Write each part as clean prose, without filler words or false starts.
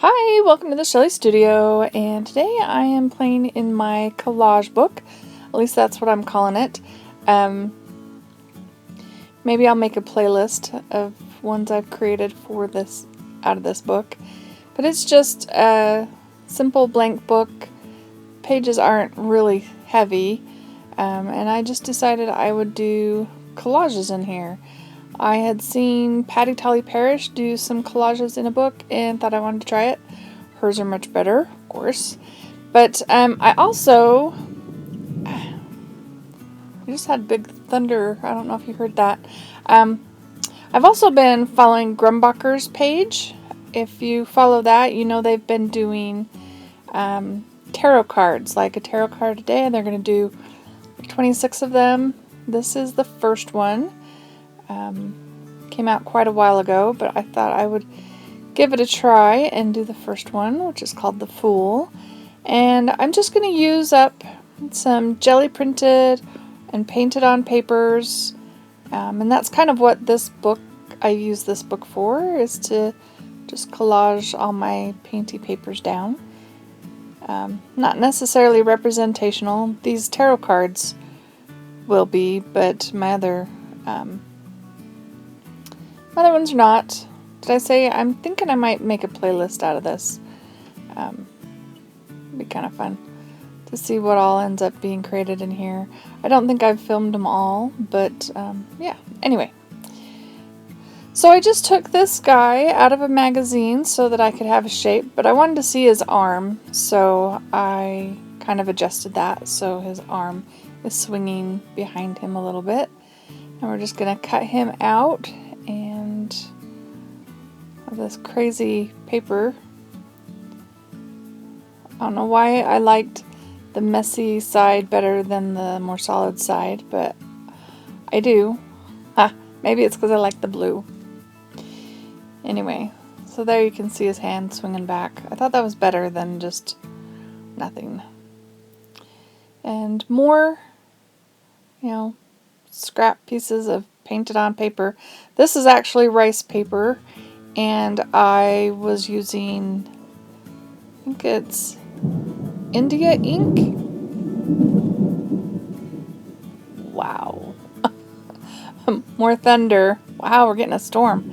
Hi, welcome to the Shelley Studio, and today I am playing in my collage book. At least that's what I'm calling it. Maybe I'll make a playlist of ones I've created for this out of this book. But it's just a simple blank book. Pages aren't really heavy, and I just decided I would do collages in here. I had seen Patty Tolly Parrish do some collages in a book and thought I wanted to try it. Hers are much better, of course. But I just had big thunder. I don't know if you heard that. I've also been following Grumbacher's page. If you follow that, you know they've been doing tarot cards, like a tarot card a day, and they're going to do 26 of them. This is the first one. Came out quite a while ago, but I thought I would give it a try and do the first one, which is called The Fool. And I'm just going to use up some jelly printed and painted on papers. And that's kind of what I use this book for, is to just collage all my painty papers down. Not necessarily representational. These tarot cards will be, but my other ones are not. Did I say? I'm thinking I might make a playlist out of this. It'd be kind of fun to see what all ends up being created in here. I don't think I've filmed them all, but yeah. Anyway. So I just took this guy out of a magazine so that I could have a shape, but I wanted to see his arm, so I kind of adjusted that so his arm is swinging behind him a little bit. And we're just going to cut him out and have this crazy paper. I don't know why I liked the messy side better than the more solid side, but I do. Maybe it's because I like the blue. Anyway, so there you can see his hand swinging back. I thought that was better than just nothing. And more, scrap pieces of painted on paper. This is actually rice paper, and I was using, I think it's India ink. Wow. More thunder. Wow, we're getting a storm.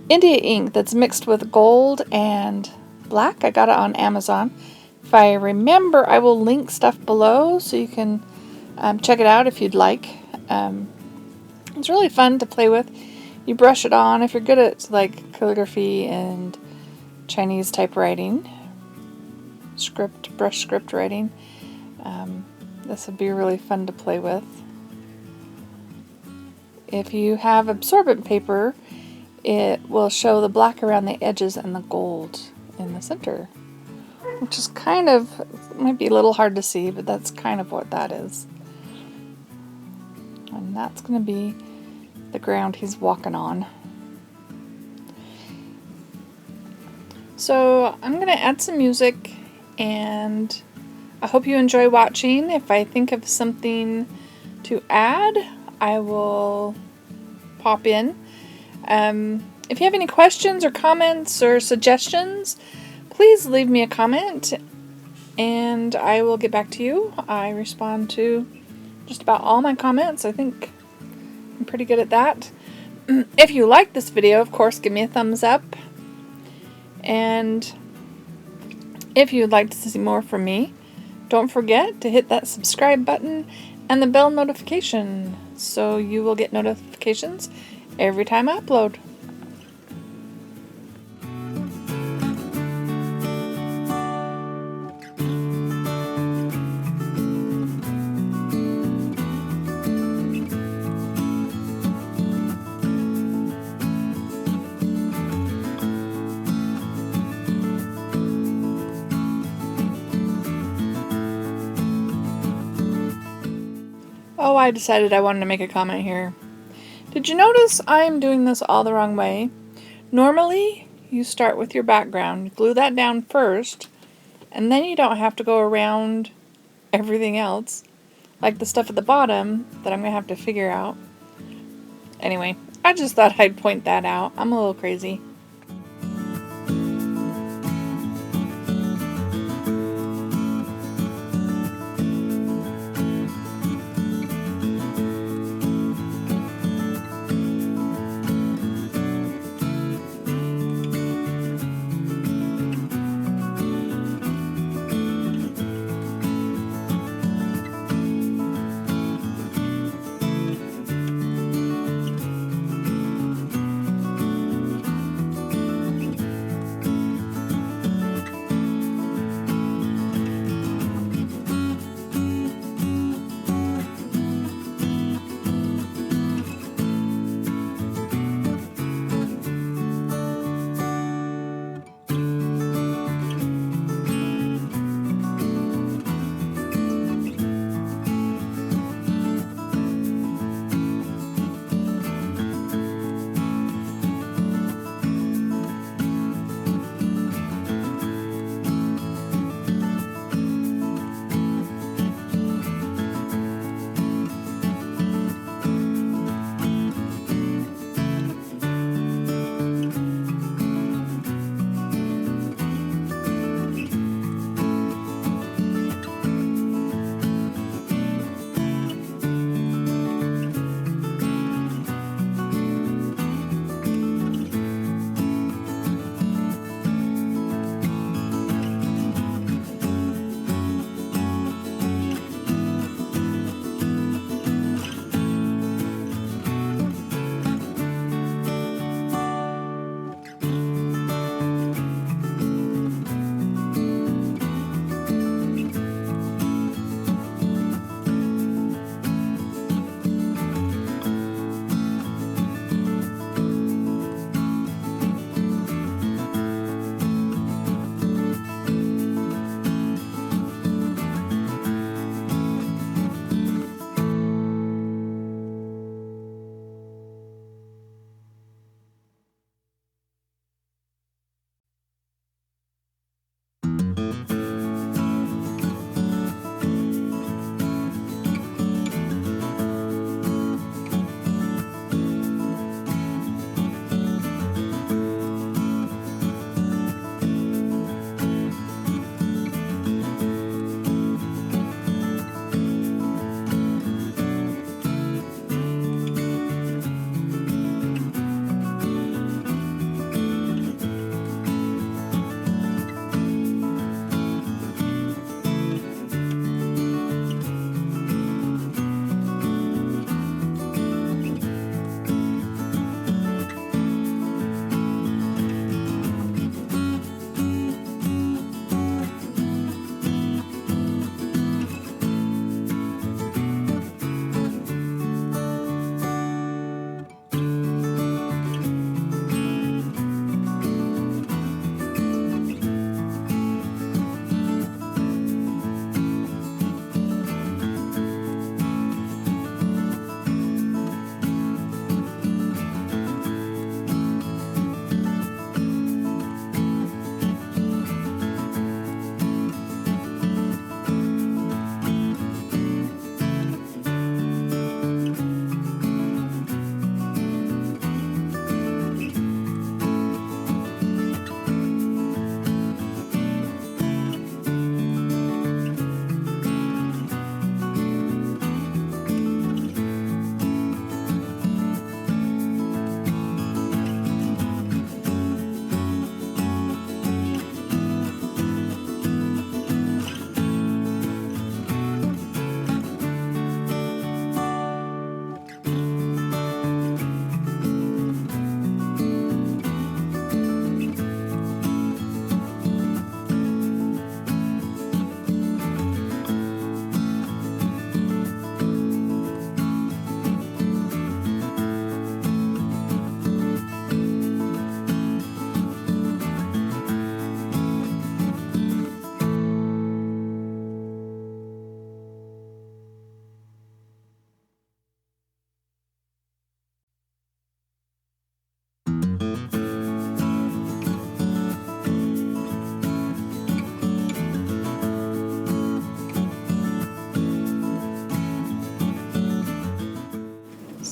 India ink that's mixed with gold and black. I got it on Amazon. If I remember, I will link stuff below so you can check it out if you'd like. It's really fun to play with. You brush it on if you're good at like calligraphy and Chinese typewriting, brush script writing. This would be really fun to play with. If you have absorbent paper, it will show the black around the edges and the gold in the center, which is might be a little hard to see, but that's kind of what that is. And that's going to be the ground he's walking on. So I'm going to add some music, and I hope you enjoy watching. If I think of something to add, I will pop in. If you have any questions or comments or suggestions, please leave me a comment and I will get back to you. I respond to just about all my comments. I think I'm pretty good at that. If you like this video, of course, give me a thumbs up. And if you'd like to see more from me, don't forget to hit that subscribe button and the bell notification so you will get notifications every time I upload. Oh, I decided I wanted to make a comment here. Did you notice I'm doing this all the wrong way? Normally, you start with your background, glue that down first, and then you don't have to go around everything else, like the stuff at the bottom that I'm going to have to figure out. Anyway, I just thought I'd point that out. I'm a little crazy.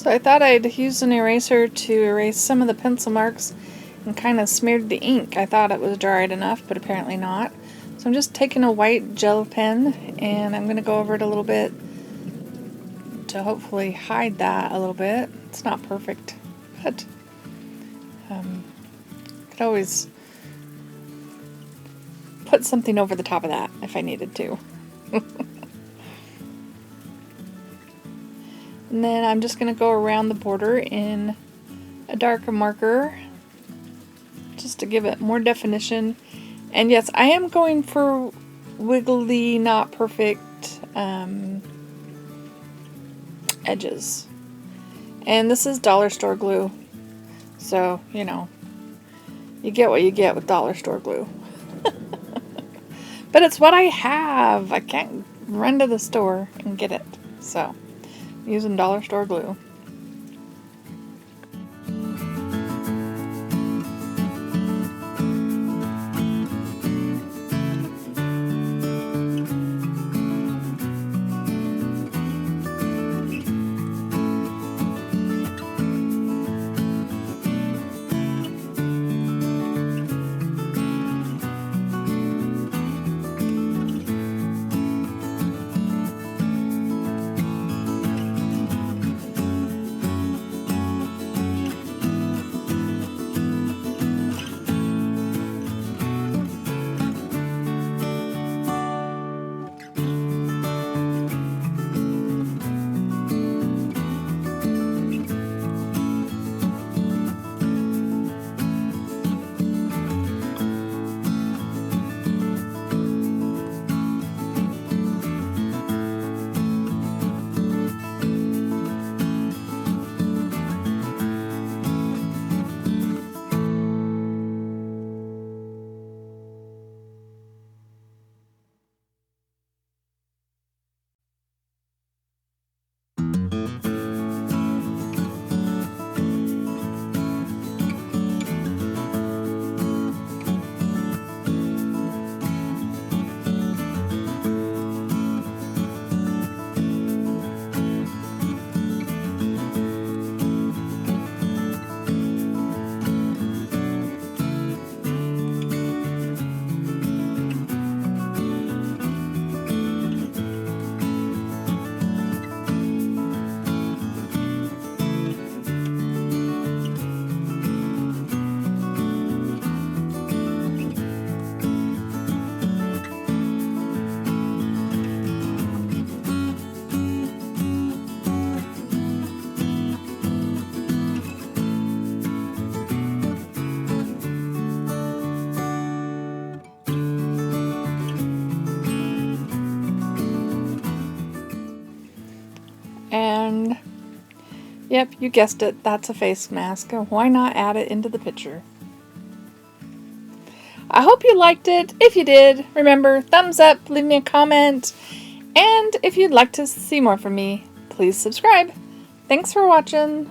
So I thought I'd use an eraser to erase some of the pencil marks and kind of smeared the ink. I thought it was dried enough, but apparently not. So I'm just taking a white gel pen and I'm going to go over it a little bit to hopefully hide that a little bit. It's not perfect, but could always put something over the top of that if I needed to. And then I'm just going to go around the border in a darker marker just to give it more definition. And yes, I am going for wiggly, not perfect edges. And this is dollar store glue. So, you know, you get what you get with dollar store glue. But it's what I have. I can't run to the store and get it. So, I'm using dollar store glue. And yep, you guessed it, that's a face mask. Why not add it into the picture? I hope you liked it. If you did, remember, thumbs up, leave me a comment, and if you'd like to see more from me, please subscribe. Thanks for watching.